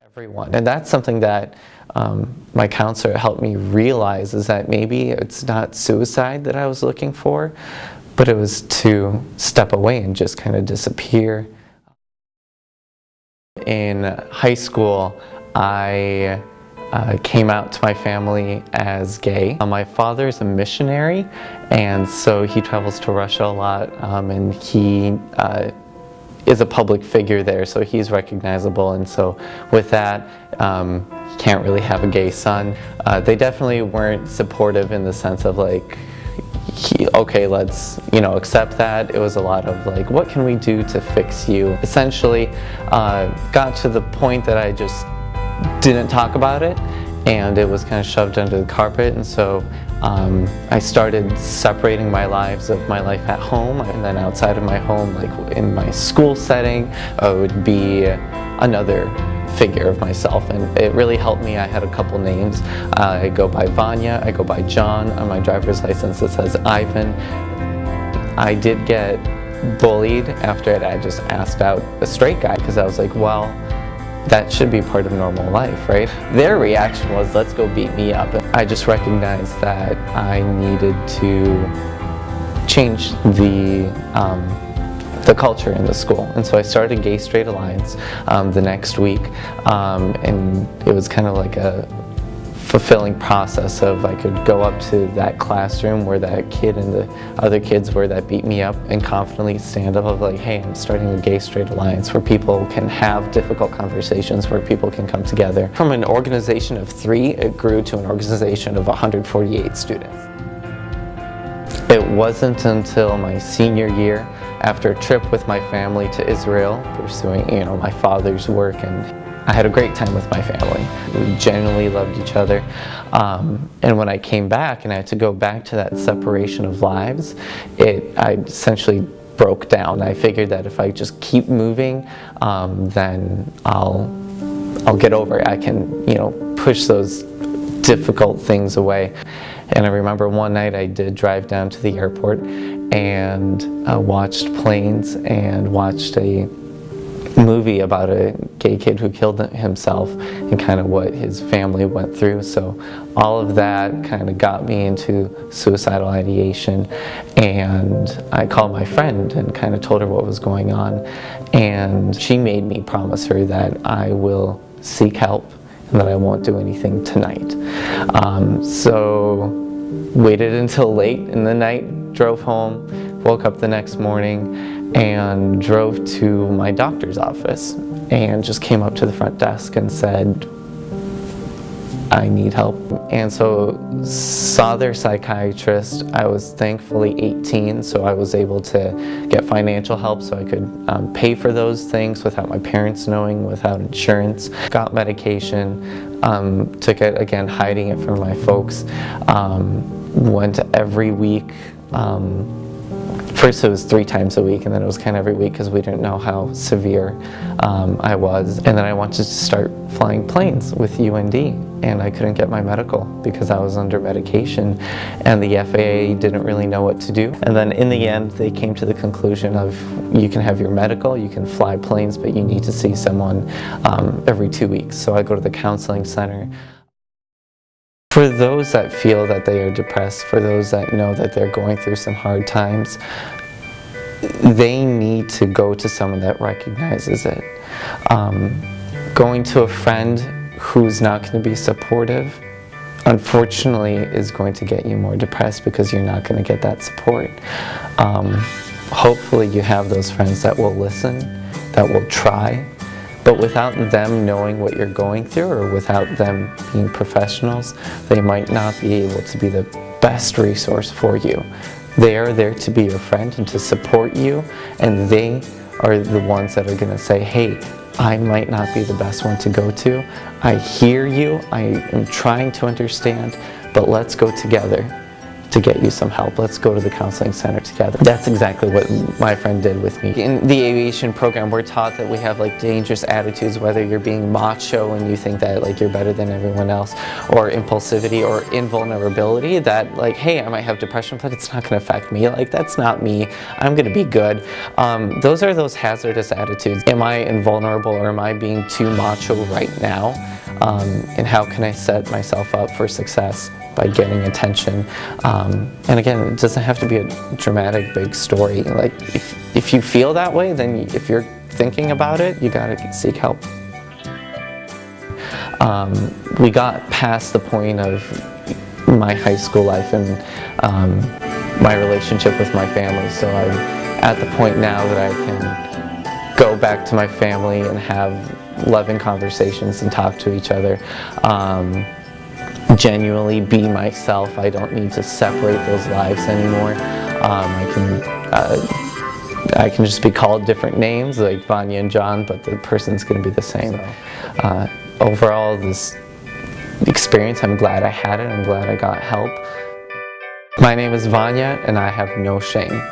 everyone. And that's something that my counselor helped me realize, is that maybe it's not suicide that I was looking for, but it was to step away and just kind of disappear. In high school, I came out to my family as gay. My father's a missionary, and so he travels to Russia a lot, and he is a public figure there, so he's recognizable, and so with that, he can't really have a gay son. They definitely weren't supportive in the sense of like, okay, let's, accept that. It was a lot of like, what can we do to fix you? Essentially, got to the point that I just didn't talk about it, and it was kind of shoved under the carpet, and so I started separating my lives of my life at home and then outside of my home, like in my school setting, I would be another figure of myself, and it really helped me. I had a couple names. I go by Vanya, I go by John. On my driver's license it says Ivan. I did get bullied after I just asked out a straight guy, because I was like, well, that should be part of normal life, right? Their reaction was, let's go beat me up. I just recognized that I needed to change the culture in the school. And so I started Gay Straight Alliance the next week, and it was kind of like a fulfilling process of I could go up to that classroom where that kid and the other kids were that beat me up and confidently stand up of like, hey, I'm starting a Gay Straight Alliance where people can have difficult conversations, where people can come together. From an organization of 3, it grew to an organization of 148 students. It wasn't until my senior year, after a trip with my family to Israel, pursuing my father's work, and I had a great time with my family. We genuinely loved each other. And when I came back and I had to go back to that separation of lives, I essentially broke down. I figured that if I just keep moving, then I'll get over it. I can, push those difficult things away. And I remember one night I did drive down to the airport and watched planes and watched a movie about a gay kid who killed himself and kind of what his family went through. So all of that kind of got me into suicidal ideation, and I called my friend and kind of told her what was going on, and she made me promise her that I will seek help and that I won't do anything tonight. So waited until late in the night, drove home, woke up the next morning, and drove to my doctor's office and just came up to the front desk and said, I need help. And so saw their psychiatrist. I was thankfully 18, so I was able to get financial help so I could pay for those things without my parents knowing, without insurance. Got medication, took it, again, hiding it from my folks. Went every week. First it was 3 times a week, and then it was kind of every week because we didn't know how severe I was. And then I wanted to start flying planes with UND, and I couldn't get my medical because I was under medication, and the FAA didn't really know what to do. And then in the end, they came to the conclusion of, you can have your medical, you can fly planes, but you need to see someone every 2 weeks. So I go to the counseling center. For those that feel that they are depressed, for those that know that they're going through some hard times, they need to go to someone that recognizes it. Going to a friend who's not going to be supportive, unfortunately, is going to get you more depressed because you're not going to get that support. Hopefully you have those friends that will listen, that will try, but without them knowing what you're going through, or without them being professionals, they might not be able to be the best resource for you. They are there to be your friend and to support you, and they are the ones that are going to say, hey, I might not be the best one to go to. I hear you, I am trying to understand, but let's go together. to get you some help. Let's go to the counseling center together. That's exactly what my friend did with me. In the aviation program, we're taught that we have like dangerous attitudes, whether you're being macho and you think that like you're better than everyone else, or impulsivity or invulnerability, that like, hey, I might have depression, but it's not going to affect me. Like, that's not me. I'm going to be good. Those are those hazardous attitudes. Am I invulnerable, or am I being too macho right now? And how can I set myself up for success by getting attention? And again, it doesn't have to be a dramatic big story. Like, if you feel that way, then if you're thinking about it, you gotta seek help. We got past the point of my high school life and my relationship with my family, so I'm at the point now that I can go back to my family and have loving conversations and talk to each other. Genuinely be myself. I don't need to separate those lives anymore. I can just be called different names like Vanya and John, but the person's going to be the same. Overall, this experience, I'm glad I had it. I'm glad I got help. My name is Vanya, and I have no shame.